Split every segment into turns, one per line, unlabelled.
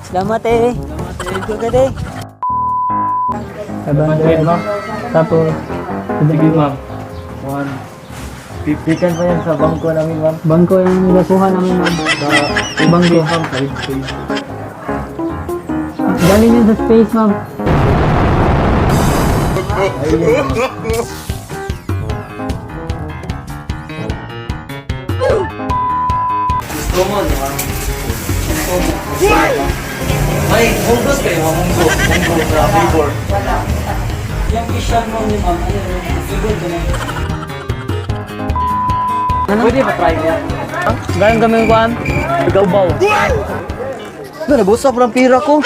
Salamat eh. Thank you ka eh.
Okay, ma'am. Tapos,
Sige, ma'am. 150 kan pa yan sa bangko namin, ma'am.
bangko yung nakuha namin ma'am.
Sa
Bangko.
ma'am, sa space.
Galing yun sa space ma'am.
Common, ma'am. May munggos kayo, ma'am. Munggos sa paper.
Yung isyan mo ni ma'am, ano yung sigod ko na.
Pwede ba try niya?
Galing kami kuhan. Gabaw.
Doon, nabusa po ng pira ko.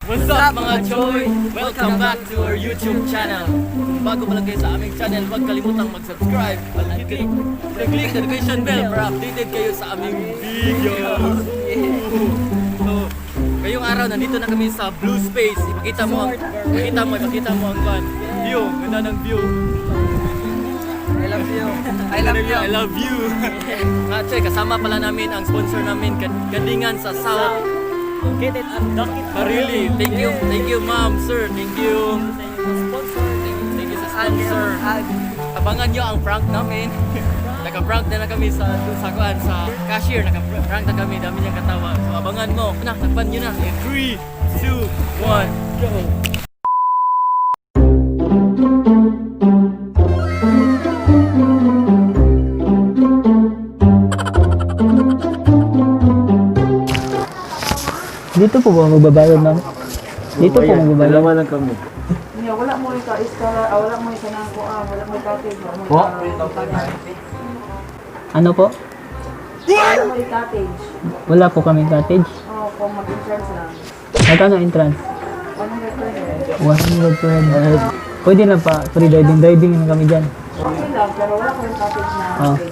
What's up mga Choy? Welcome back to our YouTube channel. Bago pa lang kayo sa aming channel, huwag kalimutang mag-subscribe at click the notification bell para updated kayo sa aming videos. So, ngayong araw nandito na kami sa Blue Space. Ipakita mo ang view. Ganda ng view.
I love you.
I love you. Actually, kasama pala namin ang sponsor namin, Gandingan sa South.
Get it and duck it.
Really, thank you ma'am, sir, thank you sa sponsor. Abangan nyo ang prank namin. Naka-prank na kami sa cashier, naka-prank na kami, dami niyang katawa. So abangan mo, takpan nyo na. In 3, 2, 1, go!
Dito po ba magbabayad ma'am? Dito po magbabayad.
Dalawa lang kami.
Wala mo ika iskala, wala mo ika nang kuan, wala mo cottage, wala mo
What?
Ano po?
wala mo cottage.
Wala po kami cottage.
Oh, kung mag-entrance lang.
Magkano entrance?
100 per head.
100 per head. Pwede lang pa, free diving na kami dyan.
Okay lang, pero wala ko yung cottage na.
Oh.
Okay,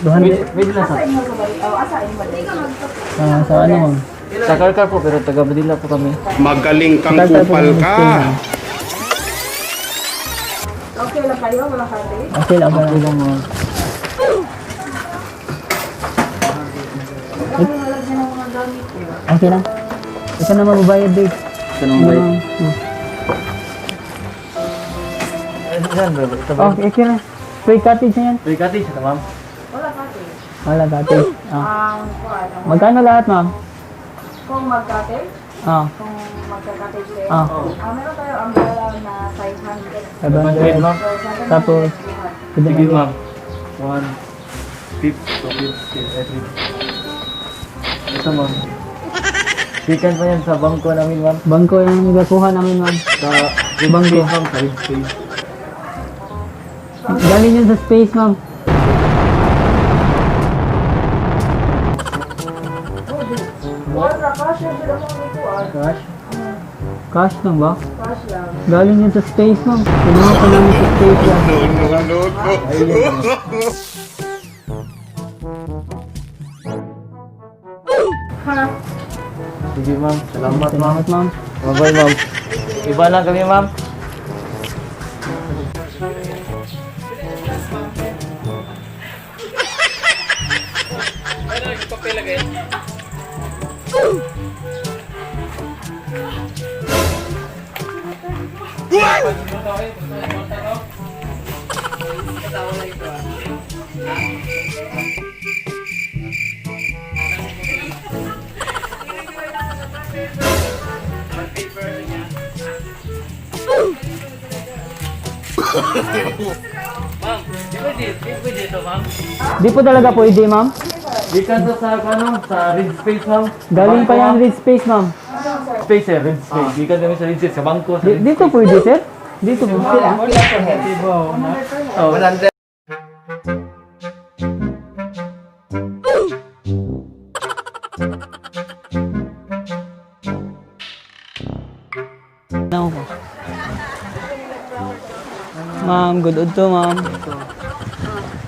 200.
Pwede lang
asa inyo sa balik? Oh, asa inyo balik?
Sa ano ma'am?
Sa Karkar po, pero taga Manila po kami.
Magaling kang
Tagal po
kupal
kami
ka.
stay, ma'am.
Okay lang kayo, wala cottage?
Okay lang ba?
Okay lang, ma'am.
Wala mo lalagyan ng mga gamit eh.
Okay lang. Ito na magbabayad date.
Ito nung bay. Yan, bro. Ito ba?
Oh, okay na. Free cottage na yan.
Free cottage, ito, ma'am.
Wala cottage.
Wala cottage. Ah.
Kuan,
Magkano lahat ma'am?
kung mag-cottage,
Ah.
kung magka-cottage kayo,
Ah.
meron tayo umbrella na 500.
500, ma'am.
So, 700
Tapos,
Sige, ma'am. 150. Ito, ma'am. Chicken pa yan sa bangko namin, ma'am.
Bangko yung nakuha namin ma'am.
Sa
Bangko.
space, ma'am. Sa space.
Galing yun sa space ma'am.
Kuan ra, cash yan sila mga kuan.
Cash.
Cash lang ba?
Cash lang.
Galing yun sa space ma'am. Kinuha ko namin sa space yan.
Ha?
Sige, ma'am. Salamat, ma'am.
Salamat ma'am.
Bye-bye, ma'am. Iba lang kami, ma'am.
Ma'am, di pwede ito ma'am?
Di po talaga pwede ma'am.
Gikan to sa, sa red space, ma'am.
Galing pa yan red space ma'am.
Space, sir. Red space. Gikan kami sa red space. Sa bangko. Sa red
Dito pwede sir? Dito po.
Oh, 100.
Ano po? Ma'am, good to ma'am.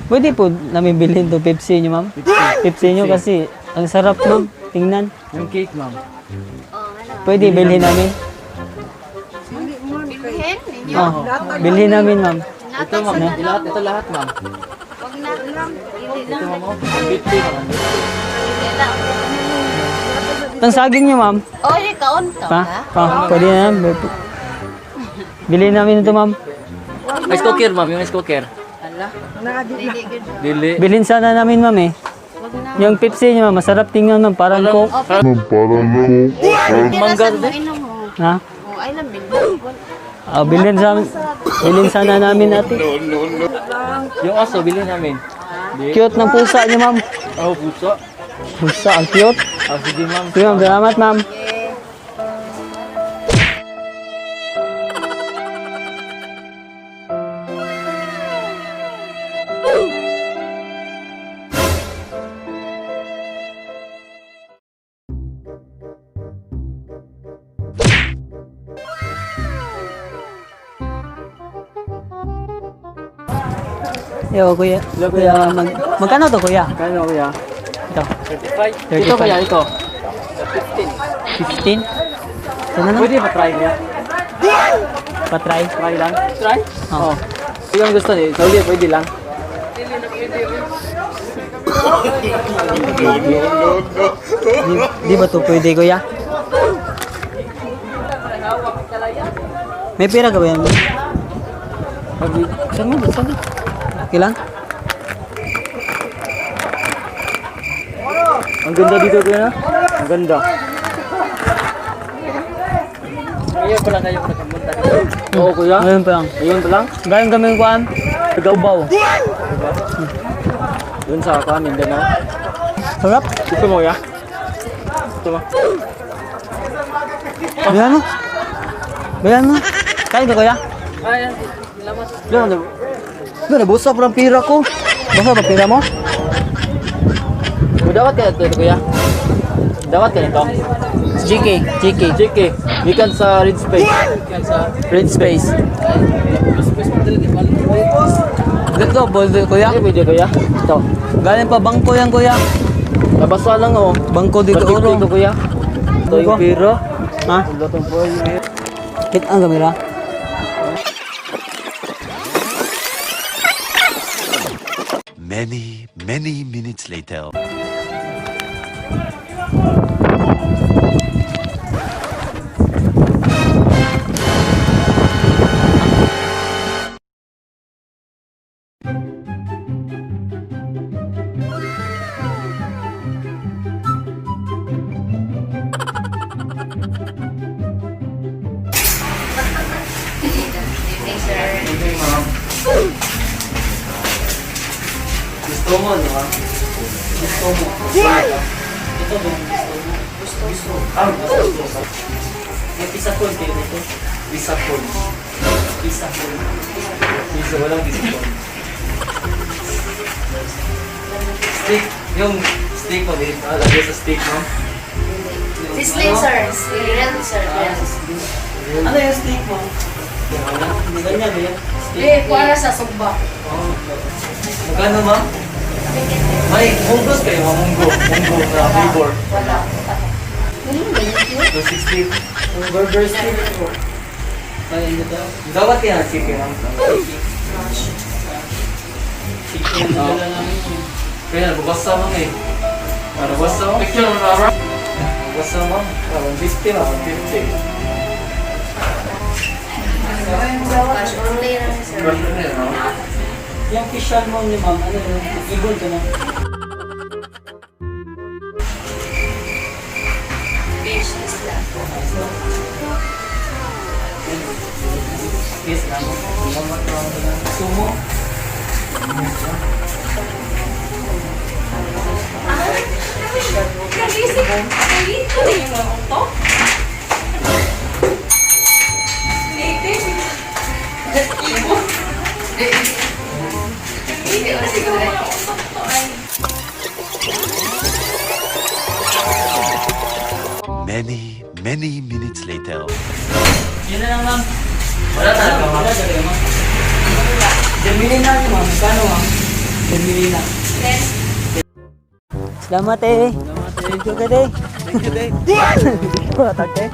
Pwede po namin bilhin to Pepsi nyo ma'am. Pepsi nyo kasi ang sarap ma'am. Tingnan.
Yung cake, ma'am.
Pwede bilhin namin.
Bilhin?
ninyo.
Oh, bilhin namin, ma'am.
Ito ma'am, lahat, ito lahat ma'am.
Huwag na lang. Hindi
Ito
lang.
ma'am, oh. 50 ma'am.
Hindi lang.
Itong saging niyo, ma'am.
Oh, di kaon ka
Pa?
ba?
Pwede na yan. Bilhin namin ito, ma'am.
Rice cooker ma'am, yung rice cooker.
Ala. Dili good.
Dili.
Bilhin sana namin, ma'am eh.
Huwag na.
Yung Pepsi niyo, ma'am. Masarap tingnan, ma'am. Parang Coke.
Mangga mo inom mo.
Ha?
Oh, ay lang bilhin.
Bilhin sana namin natin.
Yung aso, bilhin namin.
Cute ng pusa niyo, ma'am.
Oh, puso.
Pusa, ang cute.
Ah, sige ma'am.
Sige, ma'am. Salamat, ma'am. Yo, kuya. Kuya, magkano to, kuya?
Kano kuya?
Ito.
35. Ito kuya, ito.
15? Ito na lang.
Pwede ba try niya?
Pa-try.
Try lang? Try?
Oh.
Yung gusto niyo, sauli, pwede lang.
Di ba to pwede, kuya? May pera ka ba yan?
Saan mo? Saan mo?
Okay lang?
Ang ganda dito kuya na? Ang ganda. Ngayon pala kayo nakapunta dito. Oo kuya.
Ngayon pa lang.
Ngayon pa lang?
Galing kami kuhaan. Gabaw.
Doon sa kami, Mindanao.
Sarap.
Gusto mo kuya? Gusto mo?
Bayan mo. Bayan mo. Kain ka, kuya?
Ay, lamas. Doon, nabusa po ang pira ko.
Basta ba pira mo?
Dawat ka ito kuya? Dawat ka nito?
GK. GK.
JK, gikan sa Red Space. Gikan sa
Red Space. Dito, boldo, kuya.
Ay, pwede kuya? Ito.
Galing pa bangko yan, kuya.
Nabasa lang oh.
Bangko dito,
Batik
oro.
dito kuya. Ito yung pira.
Ha?
Ito yung pira.
Hit ang kamera.
Many minutes later.
Gusto mo, di ba? Gusto mo. Ito ba yung gusto mo? Ah, gusto. May pisapon kayo dito. Pisapon. Pisapon. Pisa, walang pisapon. Steak. Yung steak mo dito. Lagay sa steak mo.
Sisley, sir. Real, sir.
Ano yung steak mo? Ganyan ba yan?
Eh, kuha na sa sugba.
Magkano ma'am? May munggos kayo, mga munggo. Munggo na flavor.
Wala.
260.
Burger steak. Kaya hindi daw.
Dapat kaya na chicken ma'am.
Chicken na wala namin yun.
Kaya nababasa mo eh. Nababasa mo? Picture mo na nababasa mo? 150 na, 150.
Cash only lang, sir.
Question na yun, no?
Yung official mo ni ma'am, ano yun? Ibon ka na.
Fish is lang.
Yes, lang. Sumo.
Many minutes later.
Yun na lang ma'am.
Wala talaga ma'am.
Wala talaga ma'am. Jamili na rin ma'am. Kano ma'am? Jamili na.
Selamat eh. Thank you ka eh. Thank you eh. Tag eh.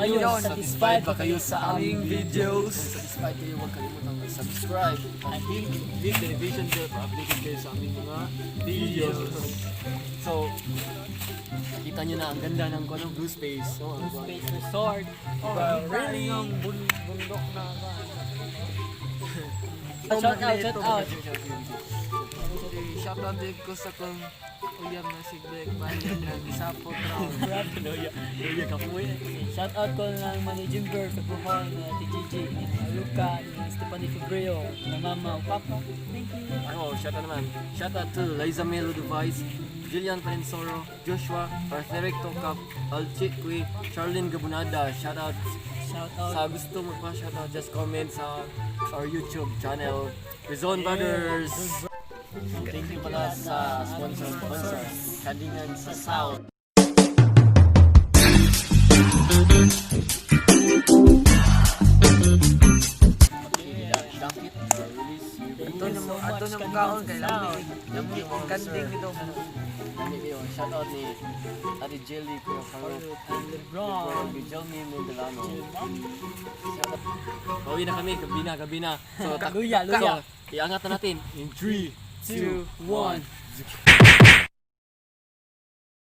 kayo? Satisfied ba kayo sa aming videos? Kung satisfied kayo, huwag kalimutang mag-subscribe at hit the notification bell para updated kayo sa aming mga videos. So, nakita nyo na ang ganda ng blue space. No? Blue space resort. Really? Bundok na shout out.
Shout out din ko sa kong uyab na si Black Bayan na gisapot round.
Luya ka po eh.
Shout out ko ng managing girl sa Buhol na Ate Gigi, Luca, ni Stephanie Febreo, na mama o papa. Thank you.
Shout out naman. Shout out to Liza Melo Device, Jillian Palensoro, Joshua, Arthuric Tokap, Alchikwi, Charlene Gabunada. Shout out. Sa gusto magpa-shout out, just comment sa our YouTube channel, Rizon Brothers. Thank you pala sa sponsor, Kadingan sa South.
Ato na kaon kay lamig. Yung kanding ito.
Shout out ni Ate Jelly, Kuya Farouk, Lebron, Bijelmi Mendelano. Bawi na kami, gabi na. So,
Luya.
iangat na natin in 3, 2, 1.